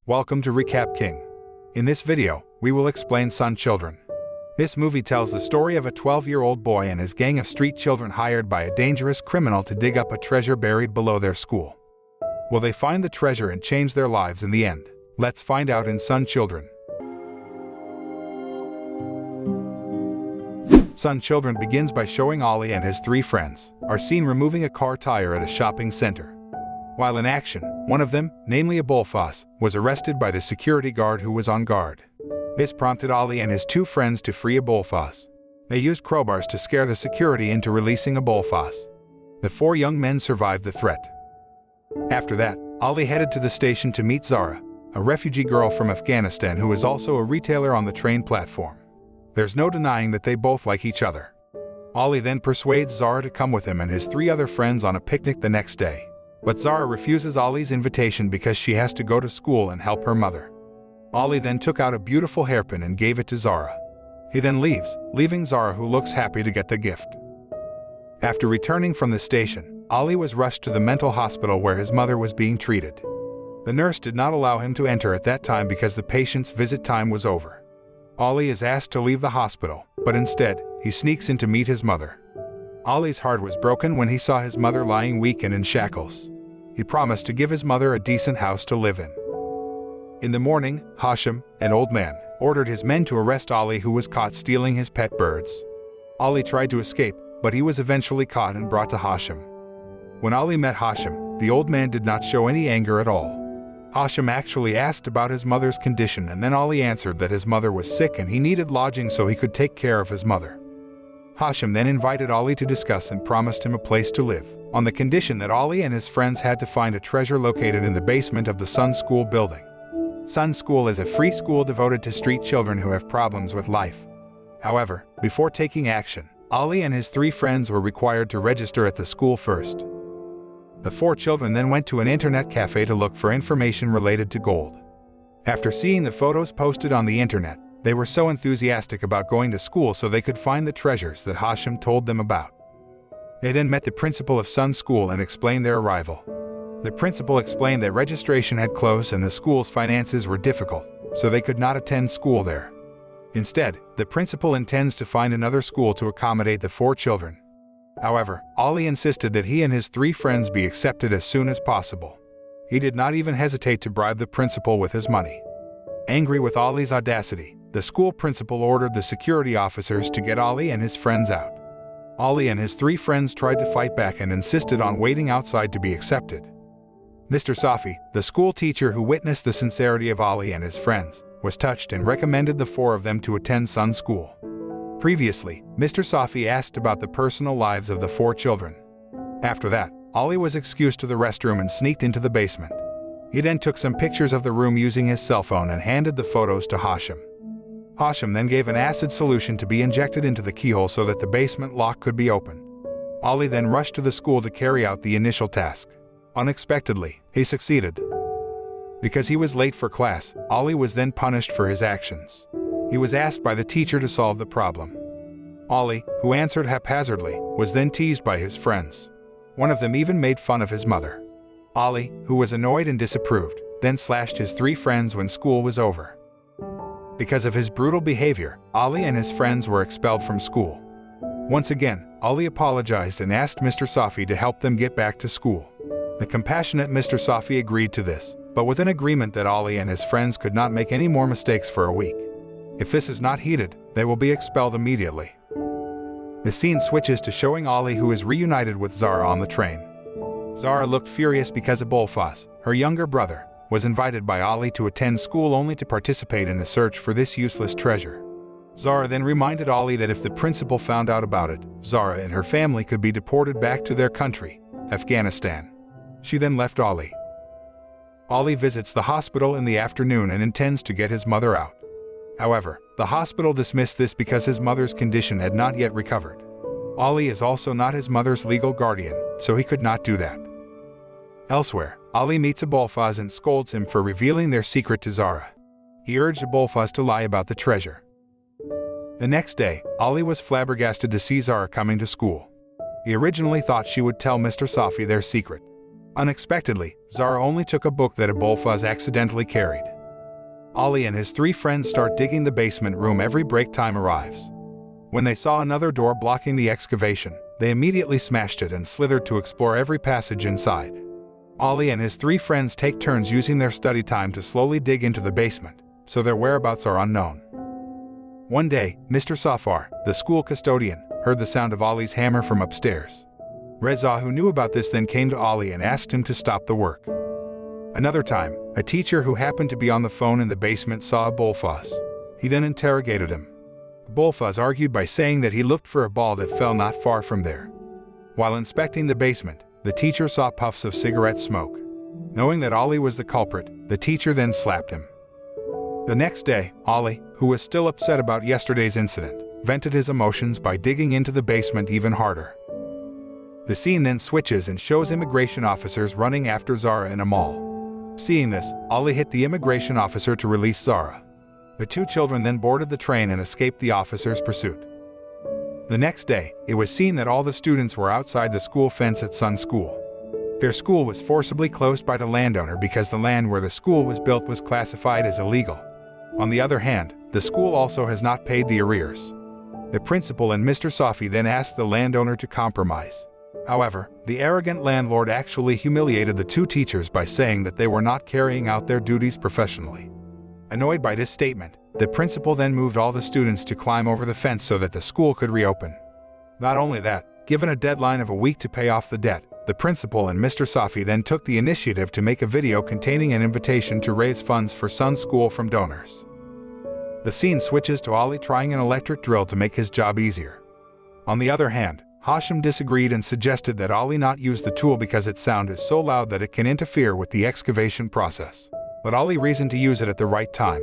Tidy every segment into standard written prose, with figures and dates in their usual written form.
Welcome to Recap King. In this video, we will explain Sun Children. This movie tells the story of a 12-year-old boy and his gang of street children hired by a dangerous criminal to dig up a treasure buried below their school. Will they find the treasure and change their lives in the end? Let's find out in Sun Children. Sun Children begins by showing Ollie and his three friends are seen removing a car tire at a shopping center. While in action, one of them, namely a bullfoss, was arrested by the security guard who was on guard. This prompted Ollie and his two friends to free a bullfoss. They used crowbars to scare the security into releasing a bullfoss. The four young men survived the threat. After that, Ollie headed to the station to meet Zara, a refugee girl from Afghanistan who is also a retailer on the train platform. There's no denying that they both like each other. Ollie then persuades Zara to come with him and his three other friends on a picnic the next day. But Zara refuses Ollie's invitation because she has to go to school and help her mother. Ollie then took out a beautiful hairpin and gave it to Zara. He then leaves, leaving Zara, who looks happy to get the gift. After returning from the station, Ollie was rushed to the mental hospital where his mother was being treated. The nurse did not allow him to enter at that time because the patient's visit time was over. Ollie is asked to leave the hospital, but instead, he sneaks in to meet his mother. Ollie's heart was broken when he saw his mother lying weak and in shackles. He promised to give his mother a decent house to live in. In the morning, Hashim, an old man, ordered his men to arrest Ollie, who was caught stealing his pet birds. Ollie tried to escape, but he was eventually caught and brought to Hashim. When Ollie met Hashim, the old man did not show any anger at all. Hashim actually asked about his mother's condition, and then Ollie answered that his mother was sick and he needed lodging so he could take care of his mother. Hashim then invited Ollie to discuss and promised him a place to live, on the condition that Ollie and his friends had to find a treasure located in the basement of the Sun School building. Sun School is a free school devoted to street children who have problems with life. However, before taking action, Ollie and his three friends were required to register at the school first. The four children then went to an internet cafe to look for information related to gold. After seeing the photos posted on the internet, they were so enthusiastic about going to school so they could find the treasures that Hashim told them about. They then met the principal of Sun School and explained their arrival. The principal explained that registration had closed and the school's finances were difficult, so they could not attend school there. Instead, the principal intends to find another school to accommodate the four children. However, Ollie insisted that he and his three friends be accepted as soon as possible. He did not even hesitate to bribe the principal with his money. Angry with Ollie's audacity, the school principal ordered the security officers to get Ollie and his friends out. Ollie and his three friends tried to fight back and insisted on waiting outside to be accepted. Mr. Safi, the school teacher who witnessed the sincerity of Ollie and his friends, was touched and recommended the four of them to attend Sun School. Previously, Mr. Safi asked about the personal lives of the four children. After that, Ollie was excused to the restroom and sneaked into the basement. He then took some pictures of the room using his cell phone and handed the photos to Hashim. Hashim then gave an acid solution to be injected into the keyhole so that the basement lock could be opened. Ollie then rushed to the school to carry out the initial task. Unexpectedly, he succeeded. Because he was late for class, Ollie was then punished for his actions. He was asked by the teacher to solve the problem. Ollie, who answered haphazardly, was then teased by his friends. One of them even made fun of his mother. Ollie, who was annoyed and disapproved, then slashed his three friends when school was over. Because of his brutal behavior, Ollie and his friends were expelled from school. Once again, Ollie apologized and asked Mr. Safi to help them get back to school. The compassionate Mr. Safi agreed to this, but with an agreement that Ollie and his friends could not make any more mistakes for a week. If this is not heeded, they will be expelled immediately. The scene switches to showing Ollie, who is reunited with Zara on the train. Zara looked furious because Bullfoss, her younger brother, was invited by Ollie to attend school only to participate in the search for this useless treasure. Zara then reminded Ollie that if the principal found out about it, Zara and her family could be deported back to their country, Afghanistan. She then left Ollie. Ollie visits the hospital in the afternoon and intends to get his mother out. However, the hospital dismissed this because his mother's condition had not yet recovered. Ollie is also not his mother's legal guardian, so he could not do that. Elsewhere, Ollie meets Bullfoss and scolds him for revealing their secret to Zara. He urged Bullfoss to lie about the treasure. The next day, Ollie was flabbergasted to see Zara coming to school. He originally thought she would tell Mr. Safi their secret. Unexpectedly, Zara only took a book that Bullfoss accidentally carried. Ollie and his 3 friends start digging the basement room every break time arrives. When they saw another door blocking the excavation, they immediately smashed it and slithered to explore every passage inside. Ollie and his 3 friends take turns using their study time to slowly dig into the basement, so their whereabouts are unknown. One day, Mr. Safar, the school custodian, heard the sound of Ollie's hammer from upstairs. Reza, who knew about this, then came to Ollie and asked him to stop the work. Another time, a teacher who happened to be on the phone in the basement saw a bullfuzz. He then interrogated him. The bullfuzz argued by saying that he looked for a ball that fell not far from there. While inspecting the basement, the teacher saw puffs of cigarette smoke. Knowing that Ollie was the culprit, the teacher then slapped him. The next day, Ollie, who was still upset about yesterday's incident, vented his emotions by digging into the basement even harder. The scene then switches and shows immigration officers running after Zara in a mall. Seeing this, Ollie hit the immigration officer to release Zara. The 2 children then boarded the train and escaped the officer's pursuit. The next day, it was seen that all the students were outside the school fence at Sun School. Their school was forcibly closed by the landowner because the land where the school was built was classified as illegal. On the other hand, the school also has not paid the arrears. The principal and Mr. Safi then asked the landowner to compromise. However, the arrogant landlord actually humiliated the 2 teachers by saying that they were not carrying out their duties professionally. Annoyed by this statement, the principal then moved all the students to climb over the fence so that the school could reopen. Not only that, given a deadline of a week to pay off the debt, the principal and Mr. Safi then took the initiative to make a video containing an invitation to raise funds for Sun School from donors. The scene switches to Ollie trying an electric drill to make his job easier. On the other hand, Hashim disagreed and suggested that Ollie not use the tool because its sound is so loud that it can interfere with the excavation process. But Ollie reasoned to use it at the right time.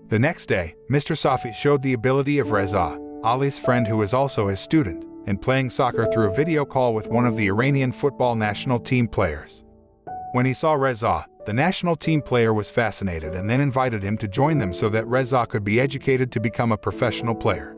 The next day, Mr. Safi showed the ability of Reza, Ollie's friend who is also his student, in playing soccer through a video call with one of the Iranian football national team players. When he saw Reza, the national team player was fascinated and then invited him to join them so that Reza could be educated to become a professional player.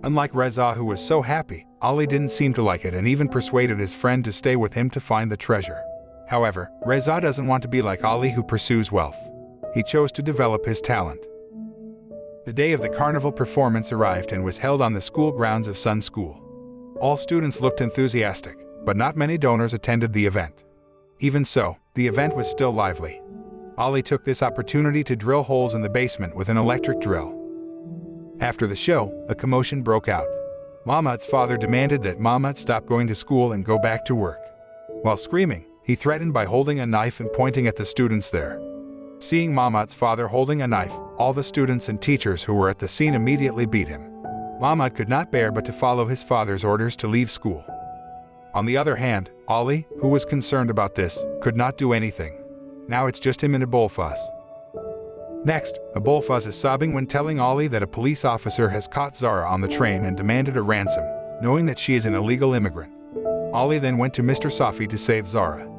Unlike Reza, who was so happy, Ollie didn't seem to like it and even persuaded his friend to stay with him to find the treasure. However, Reza doesn't want to be like Ollie, who pursues wealth. He chose to develop his talent. The day of the carnival performance arrived and was held on the school grounds of Sun School. All students looked enthusiastic, but not many donors attended the event. Even so, the event was still lively. Ollie took this opportunity to drill holes in the basement with an electric drill. After the show, a commotion broke out. Mahmud's father demanded that Mahmud stop going to school and go back to work. While screaming, he threatened by holding a knife and pointing at the students there. Seeing Mahmud's father holding a knife, all the students and teachers who were at the scene immediately beat him. Mahmud could not bear but to follow his father's orders to leave school. On the other hand, Ollie, who was concerned about this, could not do anything. Now it's just him and a bullfuzz. Next, a bullfuzz is sobbing when telling Ollie that a police officer has caught Zara on the train and demanded a ransom, knowing that she is an illegal immigrant. Ollie then went to Mr. Safi to save Zara.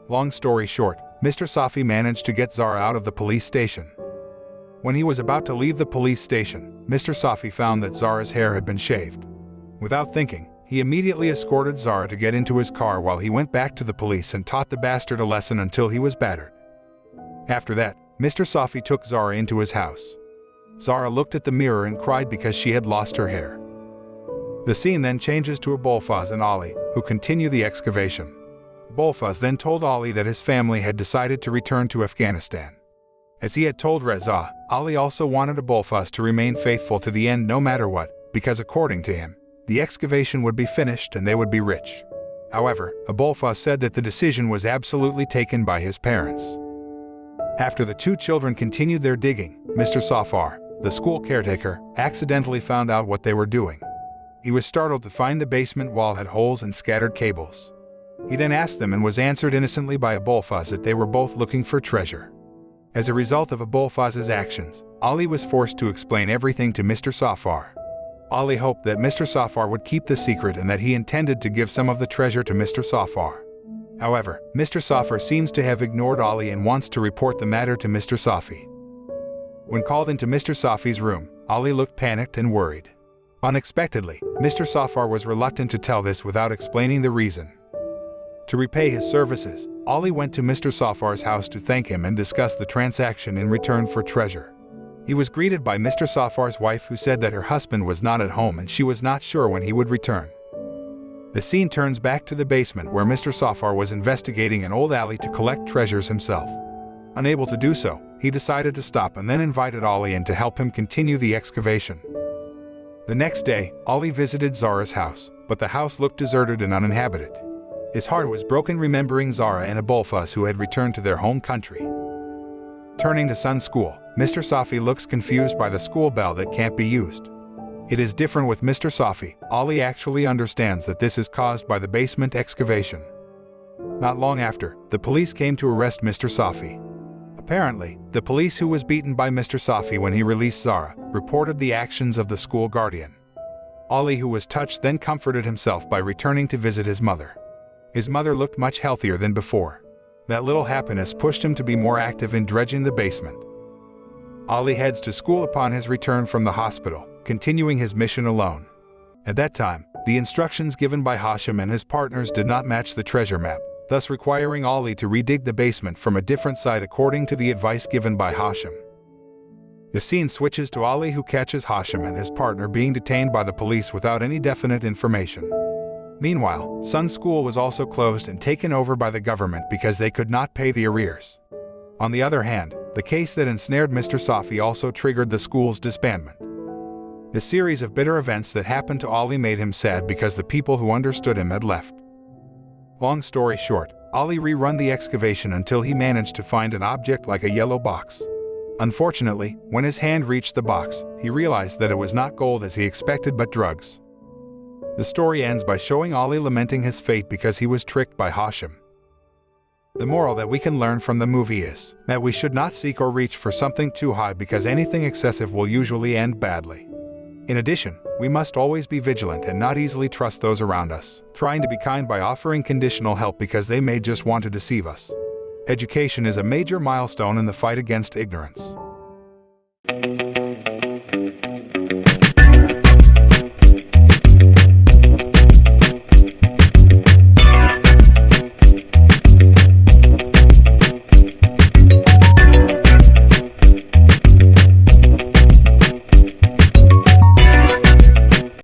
Long story short, Mr. Safi managed to get Zara out of the police station. When he was about to leave the police station, Mr. Safi found that Zara's hair had been shaved. Without thinking, he immediately escorted Zara to get into his car while he went back to the police and taught the bastard a lesson until he was battered. After that, Mr. Safi took Zara into his house. Zara looked at the mirror and cried because she had lost her hair. The scene then changes to a bullfuzz and Ollie, who continue the excavation. Bullfuzz then told Ollie that his family had decided to return to Afghanistan. As he had told Reza, Ollie also wanted a bullfuzz to remain faithful to the end no matter what, because according to him, the excavation would be finished and they would be rich. However, a bullfuzz said that the decision was absolutely taken by his parents. After the 2 children continued their digging, Mr. Safar, the school caretaker, accidentally found out what they were doing. He was startled to find the basement wall had holes and scattered cables. He then asked them and was answered innocently by a bullfuzz that they were both looking for treasure. As a result of a bullfuzz's actions, Ollie was forced to explain everything to Mr. Safar. Ollie hoped that Mr. Safar would keep the secret and that he intended to give some of the treasure to Mr. Safar. However, Mr. Safar seems to have ignored Ollie and wants to report the matter to Mr. Safi. When called into Mr. Safi's room, Ollie looked panicked and worried. Unexpectedly, Mr. Safar was reluctant to tell this without explaining the reason. To repay his services, Ollie went to Mr. Safar's house to thank him and discuss the transaction in return for treasure. He was greeted by Mr. Safar's wife, who said that her husband was not at home and she was not sure when he would return. The scene turns back to the basement where Mr. Safar was investigating an old alley to collect treasures himself. Unable to do so, he decided to stop and then invited Ollie in to help him continue the excavation. The next day, Ollie visited Zara's house, but the house looked deserted and uninhabited. His heart was broken remembering Zara and Abulfaz, who had returned to their home country. Turning to Sun's school, Mr. Safi looks confused by the school bell that can't be used. It is different with Mr. Safi. Ollie actually understands that this is caused by the basement excavation. Not long after, the police came to arrest Mr. Safi. Apparently, the police who was beaten by Mr. Safi when he released Zara reported the actions of the school guardian. Ollie, who was touched, then comforted himself by returning to visit his mother. His mother looked much healthier than before. That little happiness pushed him to be more active in dredging the basement. Ollie heads to school upon his return from the hospital, continuing his mission alone. At that time, the instructions given by Hashim and his partners did not match the treasure map, thus requiring Ollie to redig the basement from a different side according to the advice given by Hashim. The scene switches to Ollie, who catches Hashim and his partner being detained by the police without any definite information. Meanwhile, Sun's school was also closed and taken over by the government because they could not pay the arrears. On the other hand, the case that ensnared Mr. Safi also triggered the school's disbandment. The series of bitter events that happened to Ollie made him sad because the people who understood him had left. Long story short, Ollie rerun the excavation until he managed to find an object like a yellow box. Unfortunately, when his hand reached the box, he realized that it was not gold as he expected but drugs. The story ends by showing Ollie lamenting his fate because he was tricked by Hashim. The moral that we can learn from the movie is that we should not seek or reach for something too high because anything excessive will usually end badly. In addition, we must always be vigilant and not easily trust those around us, trying to be kind by offering conditional help because they may just want to deceive us. Education is a major milestone in the fight against ignorance.